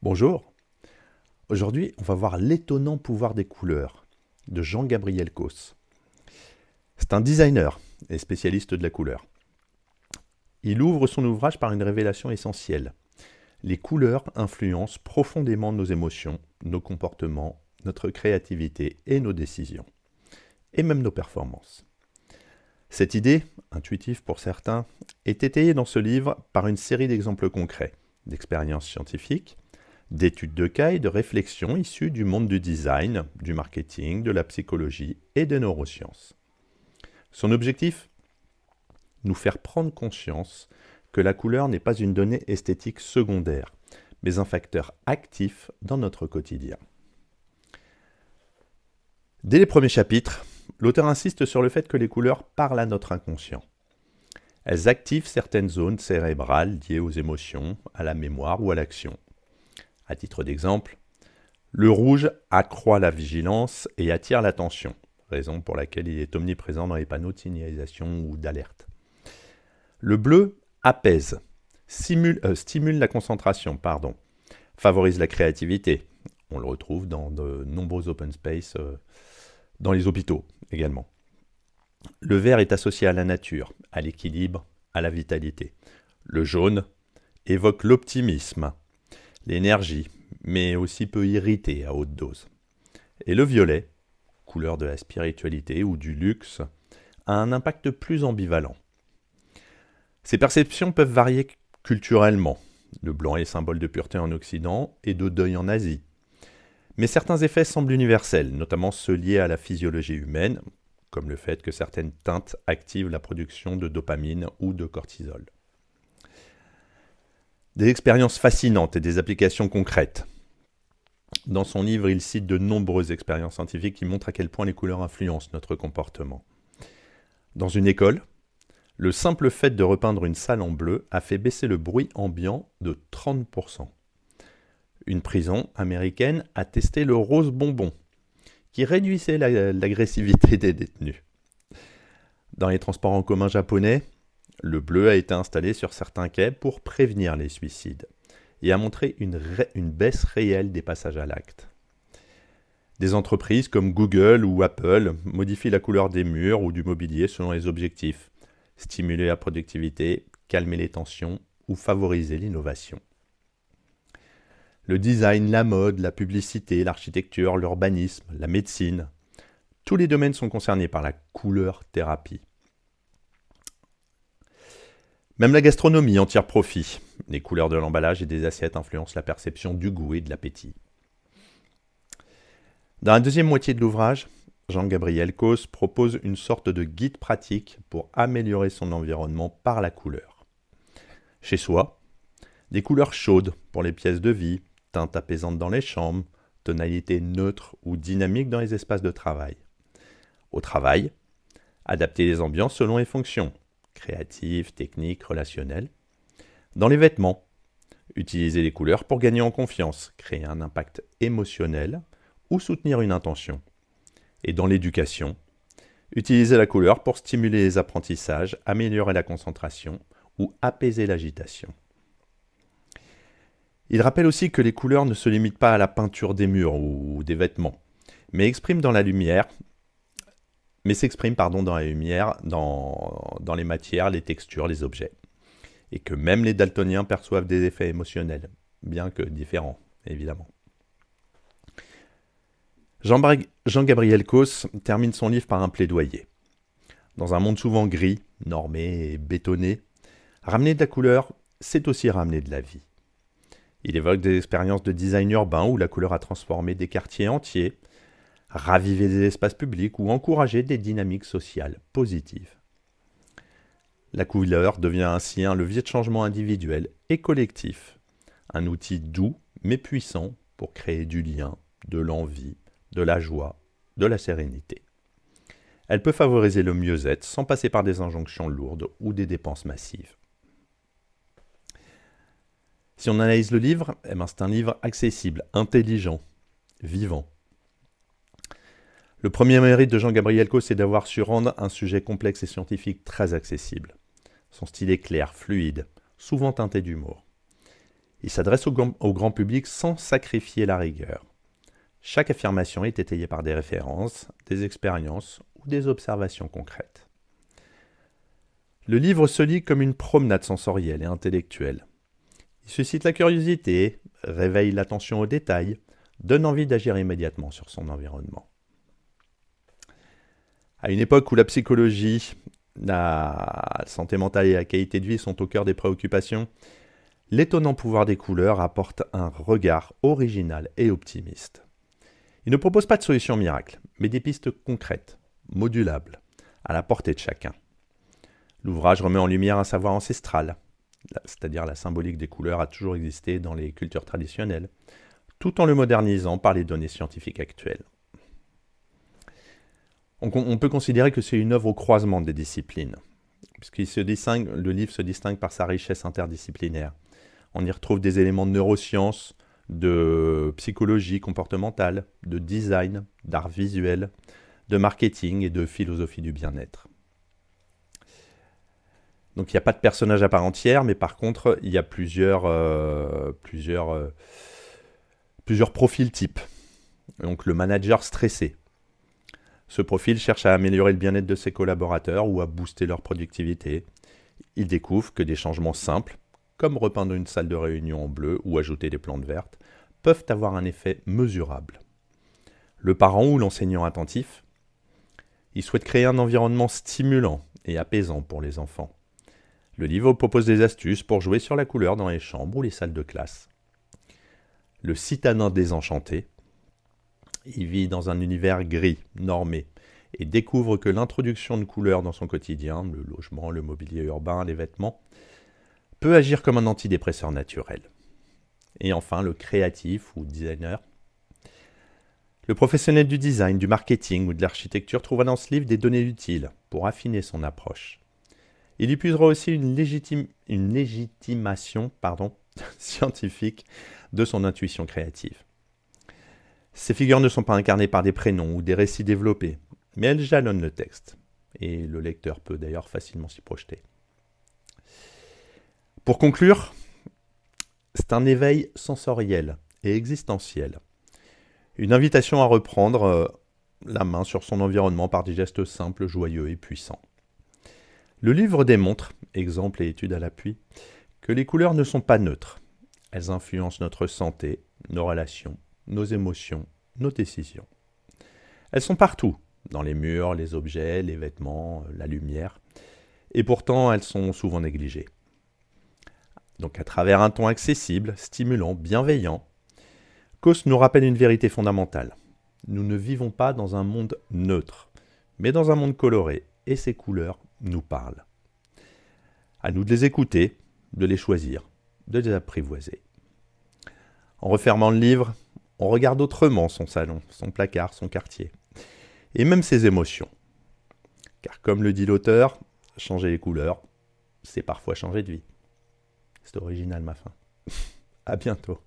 Bonjour, aujourd'hui on va voir l'étonnant pouvoir des couleurs de Jean-Gabriel Causse. C'est un designer et spécialiste de la couleur. Il ouvre son ouvrage par une révélation essentielle. Les couleurs influencent profondément nos émotions, nos comportements, notre créativité et nos décisions, et même nos performances. Cette idée, intuitive pour certains, est étayée dans ce livre par une série d'exemples concrets, d'expériences scientifiques, d'études de cas et de réflexions issues du monde du design, du marketing, de la psychologie et des neurosciences. Son objectif ? Nous faire prendre conscience que la couleur n'est pas une donnée esthétique secondaire, mais un facteur actif dans notre quotidien. Dès les premiers chapitres, l'auteur insiste sur le fait que les couleurs parlent à notre inconscient. Elles activent certaines zones cérébrales liées aux émotions, à la mémoire ou à l'action. À titre d'exemple, le rouge accroît la vigilance et attire l'attention, raison pour laquelle il est omniprésent dans les panneaux de signalisation ou d'alerte. Le bleu apaise, stimule la concentration, favorise la créativité. On le retrouve dans de nombreux open space, dans les hôpitaux également. Le vert est associé à la nature, à l'équilibre, à la vitalité. Le jaune évoque l'optimisme, l'énergie, mais aussi peut irriter à haute dose. Et le violet, couleur de la spiritualité ou du luxe, a un impact plus ambivalent. Ces perceptions peuvent varier culturellement. Le blanc est symbole de pureté en Occident et de deuil en Asie. Mais certains effets semblent universels, notamment ceux liés à la physiologie humaine, comme le fait que certaines teintes activent la production de dopamine ou de cortisol. Des expériences fascinantes et des applications concrètes. Dans son livre, il cite de nombreuses expériences scientifiques qui montrent à quel point les couleurs influencent notre comportement. Dans une école, le simple fait de repeindre une salle en bleu a fait baisser le bruit ambiant de 30%. Une prison américaine a testé le rose bonbon, qui réduisait l'agressivité des détenus. Dans les transports en commun japonais, le bleu a été installé sur certains quais pour prévenir les suicides et a montré une baisse réelle des passages à l'acte. Des entreprises comme Google ou Apple modifient la couleur des murs ou du mobilier selon les objectifs, stimuler la productivité, calmer les tensions ou favoriser l'innovation. Le design, la mode, la publicité, l'architecture, l'urbanisme, la médecine, tous les domaines sont concernés par la couleur thérapie. Même la gastronomie en tire profit. Les couleurs de l'emballage et des assiettes influencent la perception du goût et de l'appétit. Dans la deuxième moitié de l'ouvrage, Jean-Gabriel Causse propose une sorte de guide pratique pour améliorer son environnement par la couleur. Chez soi, des couleurs chaudes pour les pièces de vie, teintes apaisantes dans les chambres, tonalités neutres ou dynamiques dans les espaces de travail. Au travail, adapter les ambiances selon les fonctions, créatives, techniques, relationnelles. Dans les vêtements, utiliser les couleurs pour gagner en confiance, créer un impact émotionnel ou soutenir une intention. Et dans l'éducation, utiliser la couleur pour stimuler les apprentissages, améliorer la concentration ou apaiser l'agitation. Il rappelle aussi que les couleurs ne se limitent pas à la peinture des murs ou des vêtements, mais s'expriment dans la lumière, dans les matières, les textures, les objets. Et que même les daltoniens perçoivent des effets émotionnels, bien que différents, évidemment. Jean-Gabriel Causse termine son livre par un plaidoyer. Dans un monde souvent gris, normé et bétonné, ramener de la couleur, c'est aussi ramener de la vie. Il évoque des expériences de design urbain où la couleur a transformé des quartiers entiers, ravivé des espaces publics ou encouragé des dynamiques sociales positives. La couleur devient ainsi un levier de changement individuel et collectif, un outil doux mais puissant pour créer du lien, de l'envie, de la joie, de la sérénité. Elle peut favoriser le mieux-être sans passer par des injonctions lourdes ou des dépenses massives. Si on analyse le livre, c'est un livre accessible, intelligent, vivant. Le premier mérite de Jean-Gabriel Causse, c'est d'avoir su rendre un sujet complexe et scientifique très accessible. Son style est clair, fluide, souvent teinté d'humour. Il s'adresse au grand public sans sacrifier la rigueur. Chaque affirmation est étayée par des références, des expériences ou des observations concrètes. Le livre se lit comme une promenade sensorielle et intellectuelle. Il suscite la curiosité, réveille l'attention aux détails, donne envie d'agir immédiatement sur son environnement. À une époque où la psychologie, la santé mentale et la qualité de vie sont au cœur des préoccupations, l'étonnant pouvoir des couleurs apporte un regard original et optimiste. Il ne propose pas de solution miracle, mais des pistes concrètes, modulables, à la portée de chacun. L'ouvrage remet en lumière un savoir ancestral, c'est-à-dire la symbolique des couleurs a toujours existé dans les cultures traditionnelles, tout en le modernisant par les données scientifiques actuelles. On peut considérer que c'est une œuvre au croisement des disciplines, le livre se distingue par sa richesse interdisciplinaire. On y retrouve des éléments de neurosciences, de psychologie comportementale, de design, d'art visuel, de marketing et de philosophie du bien-être. Donc il n'y a pas de personnage à part entière, mais par contre il y a plusieurs profils types. Donc le manager stressé. Ce profil cherche à améliorer le bien-être de ses collaborateurs ou à booster leur productivité. Il découvre que des changements simples, comme repeindre une salle de réunion en bleu ou ajouter des plantes vertes, peuvent avoir un effet mesurable. Le parent ou l'enseignant attentif, il souhaite créer un environnement stimulant et apaisant pour les enfants. Le livre propose des astuces pour jouer sur la couleur dans les chambres ou les salles de classe. Le citadin désenchanté, il vit dans un univers gris, normé, et découvre que l'introduction de couleurs dans son quotidien, le logement, le mobilier urbain, les vêtements, peut agir comme un antidépresseur naturel. Et enfin, le créatif ou designer. Le professionnel du design, du marketing ou de l'architecture trouvera dans ce livre des données utiles pour affiner son approche. Il y puisera aussi une légitimation scientifique de son intuition créative. Ces figures ne sont pas incarnées par des prénoms ou des récits développés, mais elles jalonnent le texte, et le lecteur peut d'ailleurs facilement s'y projeter. Pour conclure, c'est un éveil sensoriel et existentiel. Une invitation à reprendre la main sur son environnement par des gestes simples, joyeux et puissants. Le livre démontre, exemple et étude à l'appui, que les couleurs ne sont pas neutres. Elles influencent notre santé, nos relations, nos émotions, nos décisions. Elles sont partout, dans les murs, les objets, les vêtements, la lumière, et pourtant elles sont souvent négligées. Donc à travers un ton accessible, stimulant, bienveillant, Coase nous rappelle une vérité fondamentale. Nous ne vivons pas dans un monde neutre, mais dans un monde coloré, et ces couleurs nous parlent. À nous de les écouter, de les choisir, de les apprivoiser. En refermant le livre, on regarde autrement son salon, son placard, son quartier, et même ses émotions. Car comme le dit l'auteur, changer les couleurs, c'est parfois changer de vie. C'est original ma fin. À bientôt.